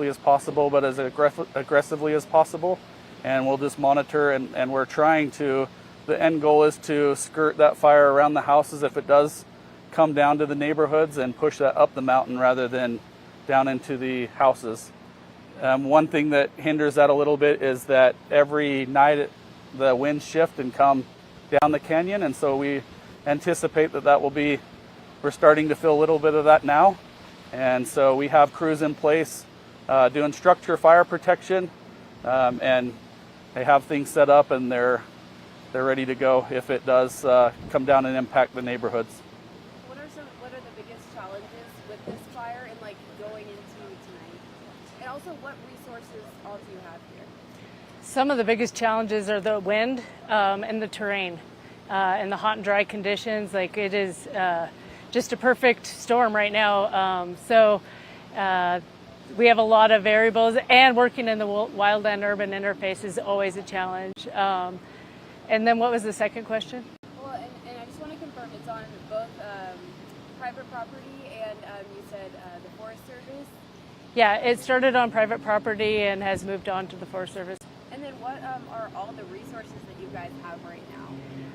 safely as possible, but as aggressively as possible. And we'll just monitor, and we're trying to, the end goal is to skirt that fire around the houses if it does come down to the neighborhoods and push that up the mountain rather than down into the houses. One thing that hinders that a little bit is that every night the winds shift and come down the canyon, and so we anticipate that will be, we're starting to feel a little bit of that now. And so we have crews in place doing structure fire protection, and they have things set up, and they're ready to go if it does come down and impact the neighborhoods. What are the biggest challenges with this fire and like going into tonight? And also, what resources all do you have here? Some of the biggest challenges are the wind and the terrain and the hot and dry conditions. Like, it is just a perfect storm right now. We have a lot of variables, and working in the wildland urban interface is always a challenge. And then what was the second question? Well, and I just want to confirm it's on both private property and you said the Forest Service? Yeah, it started on private property and has moved on to the Forest Service. And then what are all the resources that you guys have right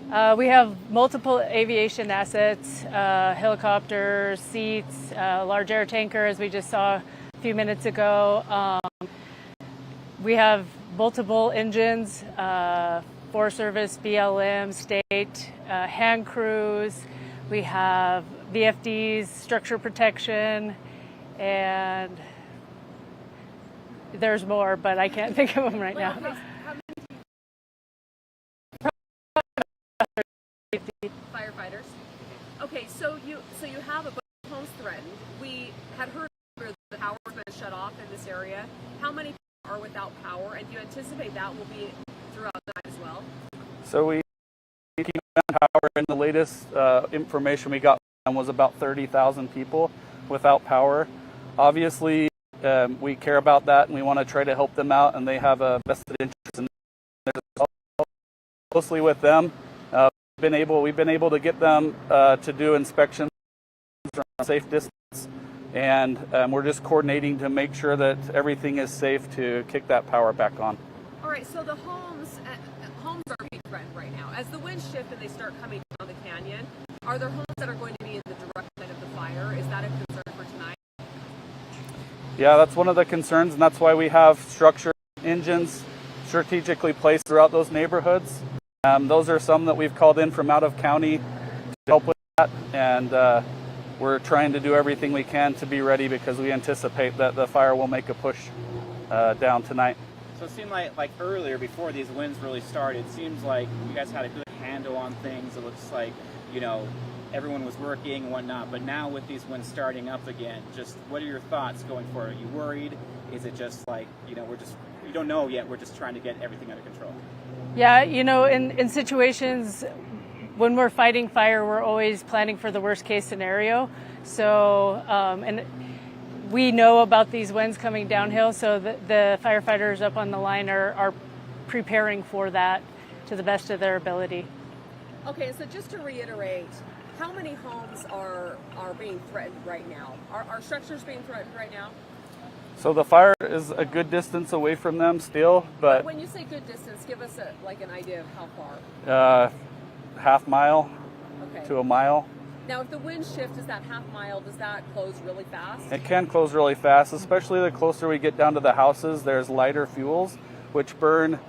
now? We have multiple aviation assets, helicopters, seats, large air tanker, as we just saw a few minutes ago. We have multiple engines, Forest Service, BLM, state, hand crews. We have VFDs, structure protection, and there's more, but I can't think of them right now. Firefighters. Okay, so you have a bunch of homes threatened. We had heard the power's been shut off in this area. How many people are without power, and do you anticipate that will be throughout the night as well? So we keep on power, and the latest information we got was about 30,000 people without power. Obviously, we care about that, and we want to try to help them out, and they have a vested interest in it. Closely with them. We've been able to get them to do inspections from a safe distance, and we're just coordinating to make sure that everything is safe to kick that power back on. All right, so the homes are being threatened right now. As the winds shift and they start coming down the canyon, are there homes that are going to be in the direct line of the fire? Is that a concern for tonight? Yeah, that's one of the concerns, and that's why we have structure engines strategically placed throughout those neighborhoods. Those are some that we've called in from out of county to help with that, and we're trying to do everything we can to be ready because we anticipate that the fire will make a push down tonight. So it seemed like earlier, before these winds really started, it seems like you guys had a good handle on things. It looks like, everyone was working and whatnot, but now with these winds starting up again, just what are your thoughts going forward? Are you worried? Is it just like, we don't know yet, we're just trying to get everything under control? Yeah, in situations when we're fighting fire, we're always planning for the worst case scenario. So, and we know about these winds coming downhill, so the firefighters up on the line are preparing for that to the best of their ability. Okay, so just to reiterate, how many homes are being threatened right now? Are structures being threatened right now? So the fire is a good distance away from them still, but when you say good distance, give us an idea of how far. Half mile to a mile. Now, if the wind shift is that half mile, does that close really fast? It can close really fast, especially the closer we get down to the houses. There's lighter fuels, which burn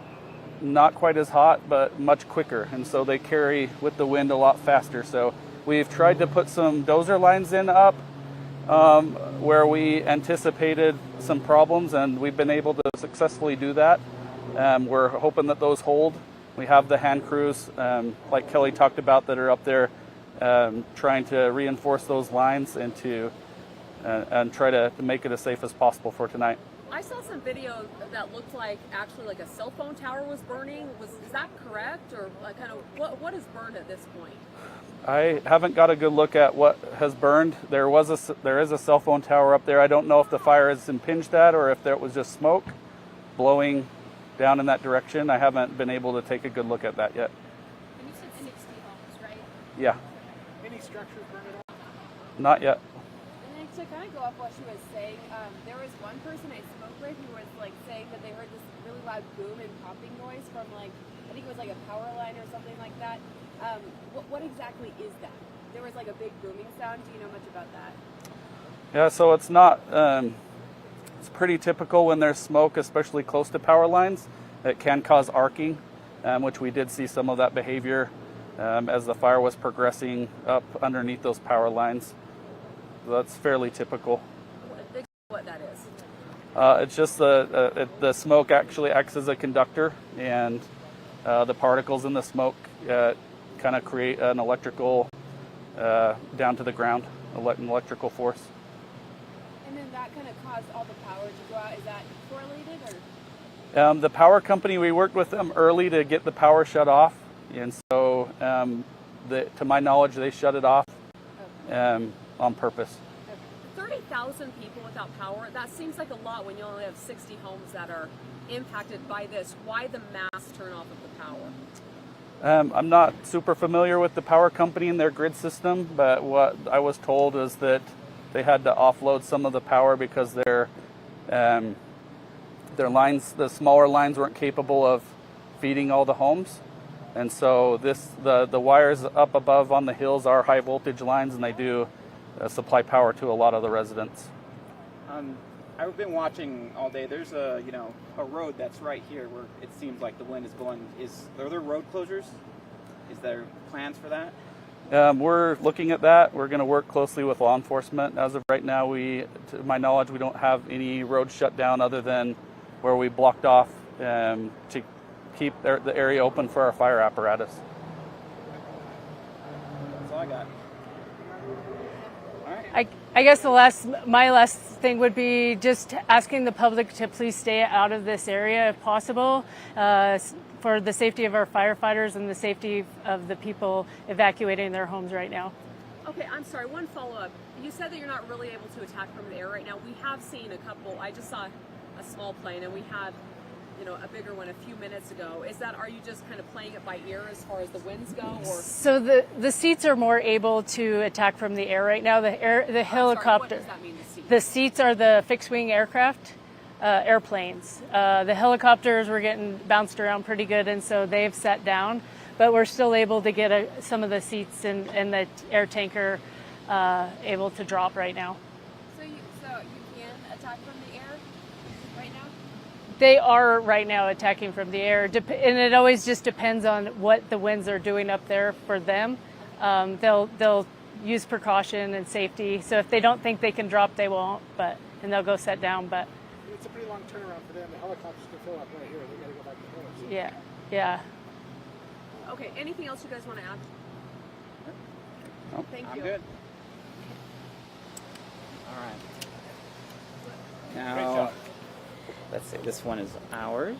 not quite as hot, but much quicker, and so they carry with the wind a lot faster. So we've tried to put some dozer lines up where we anticipated some problems, and we've been able to successfully do that. We're hoping that those hold. We have the hand crews, like Kelly talked about, that are up there trying to reinforce those lines and try to make it as safe as possible for tonight. I saw some video that looked like actually like a cell phone tower was burning. Is that correct, or kind of what is burned at this point? I haven't got a good look at what has burned. There is a cell phone tower up there. I don't know if the fire has impinged that or if there was just smoke blowing down in that direction. I haven't been able to take a good look at that yet. And you said 60 homes, right? Yeah. Any structures burned at all? Not yet. And then to kind of go off what she was saying, there was one person I spoke with who was like saying that they heard this really loud boom and popping noise from like, I think it was like a power line or something like that. What exactly is that? There was like a big booming sound. Do you know much about that? Yeah, so it's not, it's pretty typical when there's smoke, especially close to power lines. It can cause arcing, which we did see some of that behavior as the fire was progressing up underneath those power lines. So that's fairly typical. What that is? It's just the smoke actually acts as a conductor, and the particles in the smoke kind of create an electrical down to the ground, an electrical force. And then that kind of caused all the power to go out. Is that correlated or? The power company, we worked with them early to get the power shut off, and so to my knowledge, they shut it off on purpose. 30,000 people without power, that seems like a lot when you only have 60 homes that are impacted by this. Why the mass turn off of the power? I'm not super familiar with the power company and their grid system, but what I was told is that they had to offload some of the power because their lines, the smaller lines, weren't capable of feeding all the homes. And so the wires up above on the hills are high voltage lines, and they do supply power to a lot of the residents. I've been watching all day. There's a road that's right here where it seems like the wind is going. Are there road closures? Is there plans for that? We're looking at that. We're going to work closely with law enforcement. As of right now, to my knowledge, we don't have any roads shut down other than where we blocked off to keep the area open for our fire apparatus. That's all I got. All right. I guess my last thing would be just asking the public to please stay out of this area if possible, for the safety of our firefighters and the safety of the people evacuating their homes right now. Okay, I'm sorry, one follow-up. You said that you're not really able to attack from the air right now. We have seen a couple. I just saw a small plane, and we had a bigger one a few minutes ago. Are you just kind of playing it by ear as far as the winds go? Or? So the seats are more able to attack from the air right now. The helicopter. Sorry, what does that mean, the seats? The seats are the fixed-wing aircraft, airplanes. The helicopters were getting bounced around pretty good, and so they've sat down. But we're still able to get some of the seats and the air tanker able to drop right now. So you can attack from the air right now? They are right now attacking from the air, and it always just depends on what the winds are doing up there for them. They'll use precaution and safety. So if they don't think they can drop, they won't. And they'll go set down. But it's a pretty long turnaround for them. The helicopters can fill up right here. They got to go back to the hills. Yeah. Okay. Anything else you guys want to add? No. Thank I'm you. good. All right. Now, let's see. This one is ours.